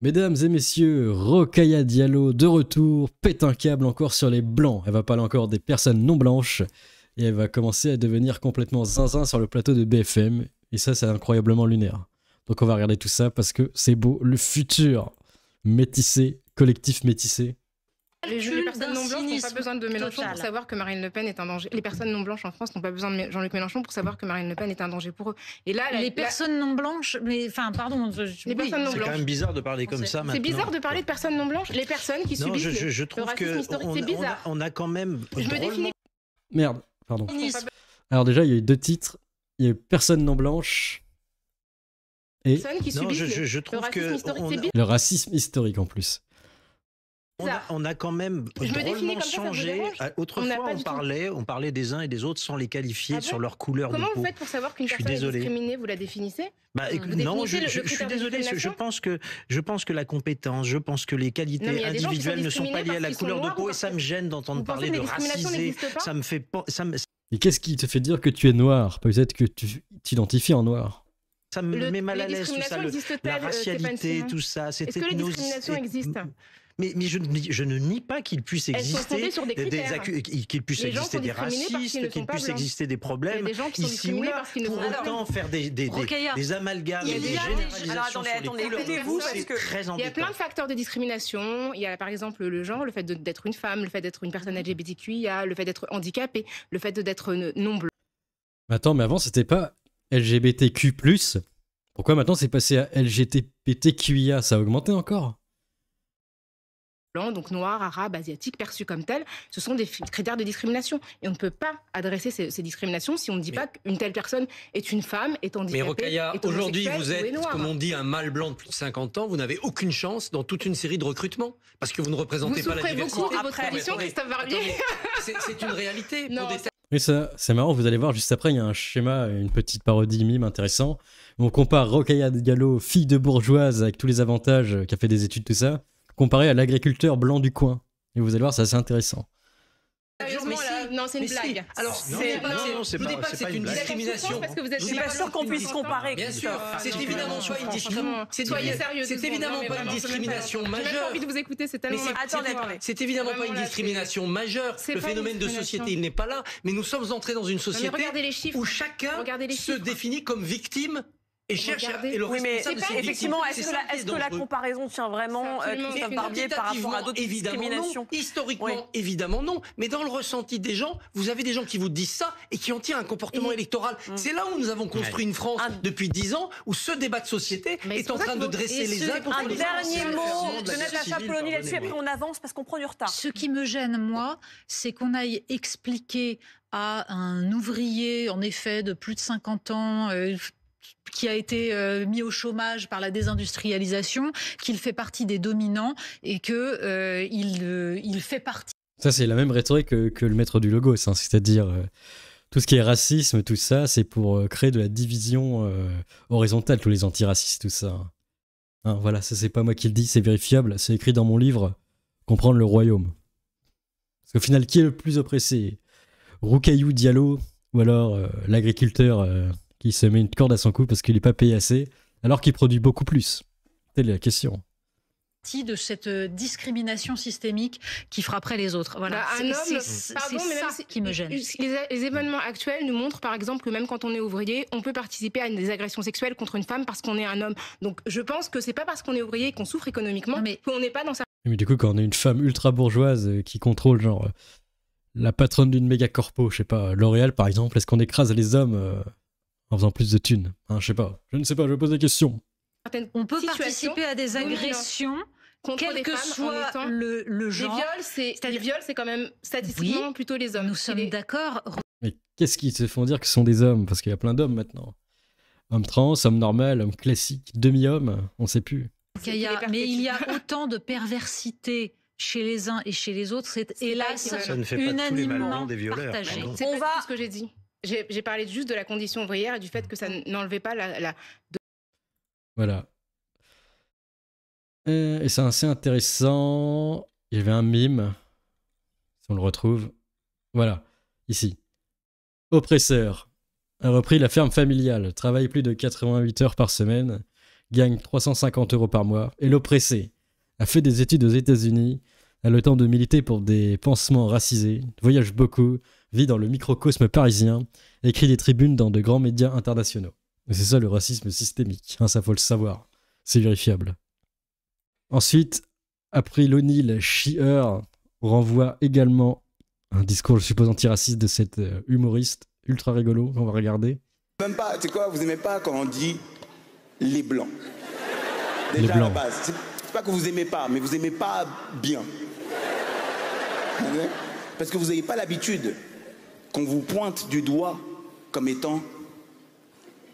Mesdames et messieurs, Rokhaya Diallo de retour, pète un câble encore sur les blancs. Elle va parler encore des personnes non blanches et elle va commencer à devenir complètement zinzin sur le plateau de BFM. Et ça, c'est incroyablement lunaire. Donc on va regarder tout ça parce que c'est beau, le futur métissé, collectif métissé. Les personnes non blanches n'ont pas besoin de Mélenchon pour savoir que Marine Le Pen est un danger. Les personnes non blanches en France n'ont pas besoin de Jean-Luc Mélenchon pour savoir que Marine Le Pen est un danger pour eux. Et là, les personnes non blanches, mais enfin, pardon. Les personnes non blanches. C'est quand même bizarre de parler comme ça maintenant. C'est bizarre de parler de personnes non blanches. Les personnes qui subissent je trouve le racisme historique, c'est bizarre. On a quand même. Je me définis. Merde, pardon. Alors déjà, il y a eu deux titres. Il y a eu personnes non blanches. Et personnes qui subissent je trouve le racisme historique en plus. On a quand même drôlement changé. Autrefois, on parlait des uns et des autres sans les qualifier sur leur couleur de peau. Comment vous faites pour savoir qu'une personne est discriminée? Vous la définissez? Non, je suis désolé. Je pense que la compétence, je pense que les qualités individuelles ne sont pas liées à la couleur de peau et ça me gêne d'entendre parler de racisé. Ça me fait pas. Et qu'est-ce qui te fait dire que tu es noir? Peut-être que tu t'identifies en noir. Ça me met mal à l'aise tout ça, la racialité, tout ça. Est-ce que les discriminations existent? Mais je ne nie pas qu'il puisse exister des racistes, qu'il puisse exister des problèmes ici ou là. Pour autant, faire des amalgames, des généralisations sur les couleurs de peau, c'est très embêtant. Il y a plein de facteurs de discrimination. Il y a par exemple le genre, le fait d'être une femme, le fait d'être une personne LGBTQIA, le fait d'être handicapé, le fait d'être non blanc. Attends, mais avant, c'était pas LGBTQ+. Pourquoi maintenant c'est passé à LGBTQIA? Ça a augmenté encore? Donc noir, arabe, asiatique, perçu comme tel, ce sont des critères de discrimination. Et on ne peut pas adresser ces discriminations si on ne dit pas qu'une telle personne est une femme, est handicapée. Mais Rokhaya, aujourd'hui vous êtes, comme on dit, un mâle blanc de plus de 50 ans, vous n'avez aucune chance dans toute une série de recrutements, parce que vous ne représentez pas la diversité. Vous souffrez beaucoup de votre condition, Christophe Barbier. C'est une réalité. Non, mais ça, c'est marrant, vous allez voir, juste après, il y a un schéma, une petite parodie mime intéressant. On compare Rokhaya Diallo, fille de bourgeoise, avec tous les avantages, qui a fait des études, tout ça, comparé à l'agriculteur blanc du coin. Et vous allez voir, c'est assez intéressant. Non, c'est une blague. Alors, c'est une discrimination. Je suis pas sûr qu'on puisse comparer. Bien sûr, c'est évidemment pas une discrimination. C'est évidemment pas une discrimination majeure. J'ai pas envie de vous écouter, c'est tellement. C'est évidemment pas une discrimination majeure. Le phénomène de société, il n'est pas là. Mais nous sommes entrés dans une société où chacun se définit comme victime. Et cherche et le responsable de ces effectivement, est-ce que la comparaison tient vraiment, Christophe Barbier, par rapport à d'autres discriminations? Historiquement, évidemment non. Mais dans le ressenti des gens, vous avez des gens qui vous disent ça et qui en tirent un comportement électoral. C'est là où nous avons construit une France depuis 10 ans, où ce débat de société est en train de dresser les uns contre les autres. Un dernier mot de Natacha Polony là-dessus, après on avance parce qu'on prend du retard. Ce qui me gêne, moi, c'est qu'on aille expliquer à un ouvrier, en effet, de plus de 50 ans... qui a été mis au chômage par la désindustrialisation, qu'il fait partie des dominants et que il fait partie. Ça, c'est la même rhétorique que le maître du Logos, hein, c'est-à-dire tout ce qui est racisme, tout ça, c'est pour créer de la division horizontale, tous les antiracistes, tout ça. Hein, voilà, ça c'est pas moi qui le dis, c'est vérifiable, c'est écrit dans mon livre Comprendre le royaume. Parce qu'au final, qui est le plus oppressé? Rokhaya Diallo ou alors l'agriculteur qui se met une corde à son cou parce qu'il n'est pas payé assez, alors qu'il produit beaucoup plus? Telle est la question. De cette discrimination systémique qui frapperait les autres. Voilà. C'est ça qui me gêne. Les événements actuels nous montrent par exemple que même quand on est ouvrier, on peut participer à des agressions sexuelles contre une femme parce qu'on est un homme. Donc je pense que c'est pas parce qu'on est ouvrier et qu'on souffre économiquement qu'on n'est pas dans sa... Mais du coup, quand on est une femme ultra bourgeoise qui contrôle genre la patronne d'une méga corpo, je sais pas, L'Oréal par exemple, est-ce qu'on écrase les hommes en faisant plus de thunes, hein, je sais pas, je ne sais pas, je pose des questions. On peut participer à des agressions, quel que soit le genre. Les viols, c'est quand même statistiquement plutôt les hommes. Nous sommes d'accord. Mais qu'est-ce qui te font dire que ce sont des hommes? Parce qu'il y a plein d'hommes maintenant. Hommes trans, hommes normal, hommes classiques, demi-hommes, on sait plus. Mais il y a autant de perversité chez les uns et chez les autres, c'est hélas unanimement partagé. C'est pas ce que j'ai dit. J'ai parlé juste de la condition ouvrière et du fait que ça n'enlevait pas la... Voilà. Et c'est assez intéressant. Il y avait un mime, si on le retrouve. Voilà, ici. Oppresseur a repris la ferme familiale, travaille plus de 88 heures par semaine, gagne 350 € par mois, est l'oppressé, a fait des études aux États-Unis, a le temps de militer pour des pansements racisés, voyage beaucoup, vit dans le microcosme parisien, écrit des tribunes dans de grands médias internationaux. Et c'est ça le racisme systémique, hein, ça faut le savoir, c'est vérifiable. Ensuite, April O'Neil Shear renvoie également un discours, je suppose, antiraciste de cet humoriste ultra rigolo, on va regarder. Même pas, tu sais quoi, vous aimez pas quand on dit les blancs. Déjà les blancs. À la base, c'est pas que vous aimez pas, mais vous aimez pas bien. Parce que vous n'avez pas l'habitude qu'on vous pointe du doigt comme étant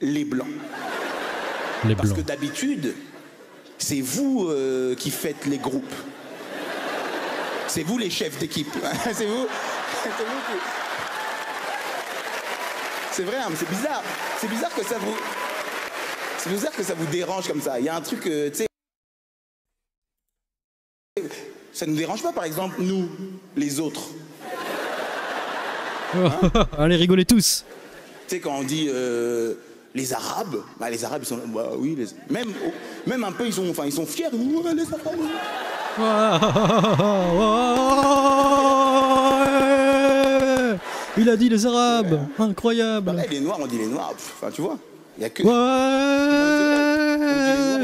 les blancs. Les Parce blancs. que d'habitude, c'est vous qui faites les groupes. C'est vous les chefs d'équipe. C'est vous qui... C'est vrai, hein, mais c'est bizarre. C'est bizarre que ça vous... C'est bizarre que ça vous dérange comme ça. Il y a un truc, tu sais... Ça ne nous dérange pas, par exemple, nous, les autres. Hein? Allez, rigolez tous. Tu sais, quand on dit les Arabes, bah, les Arabes, ils sont... Bah, oui, même un peu, ils sont fiers. Ouais, les Arabes. Il a dit les Arabes. Incroyable. Bah, les Noirs, on dit les Noirs. Enfin, tu vois, il n'y a que... Ouais,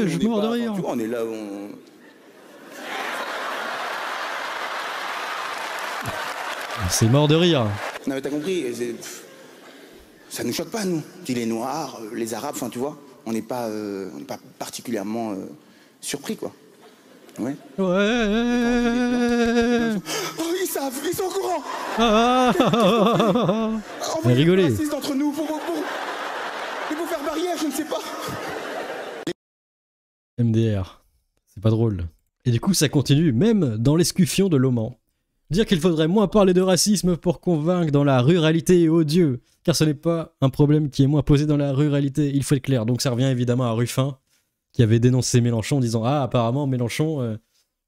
je meurs de rire. Tu vois, on est là, C'est mort de rire. Non mais t'as compris, ça nous choque pas nous. Dis les Noirs, les Arabes, enfin tu vois, on n'est pas particulièrement surpris quoi. Ouais. Ouais. Oh ils savent, ils sont au courant. Mais rigolez. Racistes entre nous pour faire barrière, je ne sais pas. MDR, c'est pas drôle. Et du coup ça continue même dans l'escuffion de Loman. Dire qu'il faudrait moins parler de racisme pour convaincre dans la ruralité, oh Dieu, car ce n'est pas un problème qui est moins posé dans la ruralité, il faut être clair. Donc ça revient évidemment à Ruffin, qui avait dénoncé Mélenchon en disant « Ah, apparemment Mélenchon,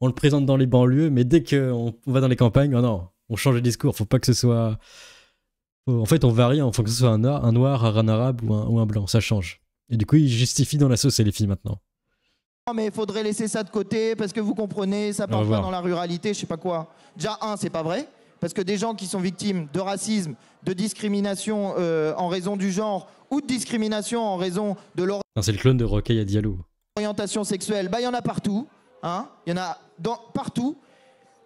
on le présente dans les banlieues, mais dès qu'on va dans les campagnes, oh non, on change de discours, faut pas que ce soit... En fait, on varie, il faut que ce soit un noir, un arabe ou un blanc, ça change. » Et du coup, il justifie dans la sauce et les filles maintenant. Mais il faudrait laisser ça de côté parce que vous comprenez, ça part pas dans la ruralité, je sais pas quoi. Déjà, c'est pas vrai, parce que des gens qui sont victimes de racisme, de discrimination en raison du genre ou de discrimination en raison de leur... C'est le clone de Rokhaya Diallo. Orientation sexuelle, bah il y en a partout, hein, il y en a partout.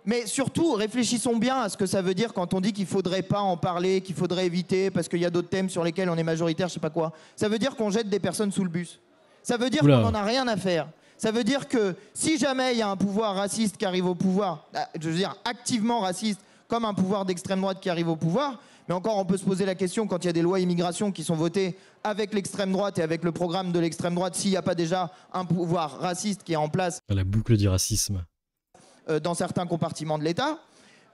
Mais surtout, réfléchissons bien à ce que ça veut dire quand on dit qu'il faudrait pas en parler, qu'il faudrait éviter parce qu'il y a d'autres thèmes sur lesquels on est majoritaire, je sais pas quoi. Ça veut dire qu'on jette des personnes sous le bus. Ça veut dire qu'on n'en a rien à faire. Ça veut dire que si jamais il y a un pouvoir raciste qui arrive au pouvoir, je veux dire activement raciste, comme un pouvoir d'extrême droite qui arrive au pouvoir, mais encore on peut se poser la question quand il y a des lois immigration qui sont votées avec l'extrême droite et avec le programme de l'extrême droite, s'il n'y a pas déjà un pouvoir raciste qui est en place. La boucle du racisme. Dans certains compartiments de l'État.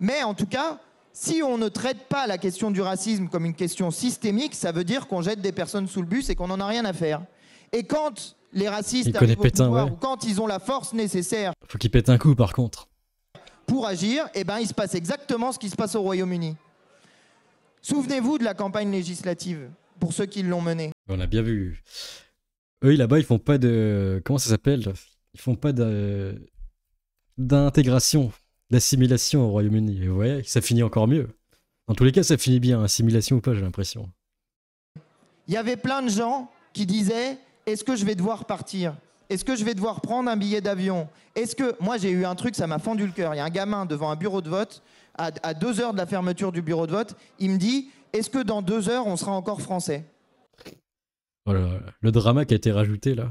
Mais en tout cas, si on ne traite pas la question du racisme comme une question systémique, ça veut dire qu'on jette des personnes sous le bus et qu'on n'en a rien à faire. Et quand les racistes arrivent au pouvoir, ou quand ils ont la force nécessaire... Faut qu'ils pètent un coup par contre. Pour agir, eh ben, il se passe exactement ce qui se passe au Royaume-Uni. Souvenez-vous de la campagne législative, pour ceux qui l'ont menée. On a bien vu. Eux, là-bas, ils font pas de... Comment ça s'appelle ? Ils font pas d'intégration, d'assimilation au Royaume-Uni. Et vous voyez, ça finit encore mieux. Dans tous les cas, ça finit bien, assimilation ou pas, j'ai l'impression. Il y avait plein de gens qui disaient... Est-ce que je vais devoir partir ? Est-ce que je vais devoir prendre un billet d'avion ? Est-ce que... Moi, j'ai eu un truc, ça m'a fendu le cœur. Il y a un gamin devant un bureau de vote, à 2 heures de la fermeture du bureau de vote, il me dit « Est-ce que dans 2 heures, on sera encore français ?» Voilà, le drama qui a été rajouté, là.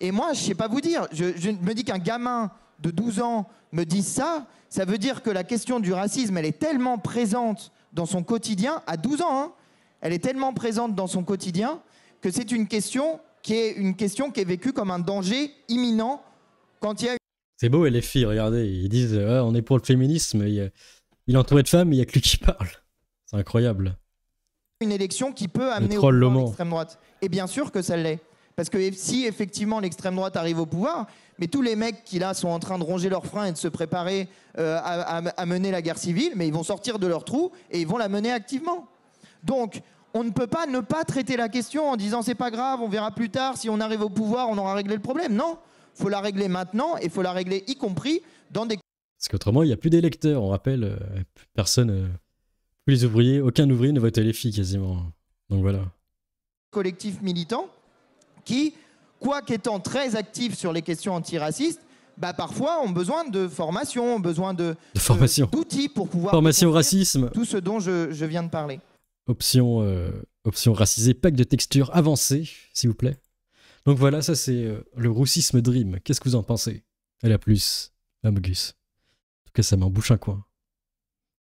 Et moi, je sais pas vous dire. Je me dis qu'un gamin de 12 ans me dise ça, ça veut dire que la question du racisme, elle est tellement présente dans son quotidien, à 12 ans, hein, elle est tellement présente dans son quotidien que c'est une question qui est vécue comme un danger imminent quand il y a... C'est beau, et les filles, regardez, ils disent on est pour le féminisme, il est entouré de femmes, il n'y a que lui qui parle. C'est incroyable. Une élection qui peut amener au pouvoir l'extrême droite. Et bien sûr que ça l'est. Parce que si effectivement l'extrême droite arrive au pouvoir, mais tous les mecs qui là sont en train de ronger leurs freins et de se préparer à mener la guerre civile, mais ils vont sortir de leur trou et ils vont la mener activement. Donc, on ne peut pas ne pas traiter la question en disant c'est pas grave, on verra plus tard, si on arrive au pouvoir, on aura réglé le problème. Non, faut la régler maintenant et faut la régler y compris dans des... Parce qu'autrement, il n'y a plus d'électeurs, on rappelle, personne, plus les ouvriers, aucun ouvrier ne votait les filles quasiment. Donc voilà. Collectifs militants qui, quoiqu'étant très actifs sur les questions antiracistes, parfois ont besoin de formation, ont besoin d'outils pour pouvoir... Formation au racisme. Tout ce dont je viens de parler. Option racisée, pack de texture avancée, s'il vous plaît. Donc voilà, ça c'est le roussisme dream. Qu'est-ce que vous en pensez? Elle a plus, Amogus. En tout cas, ça m'embouche un coin.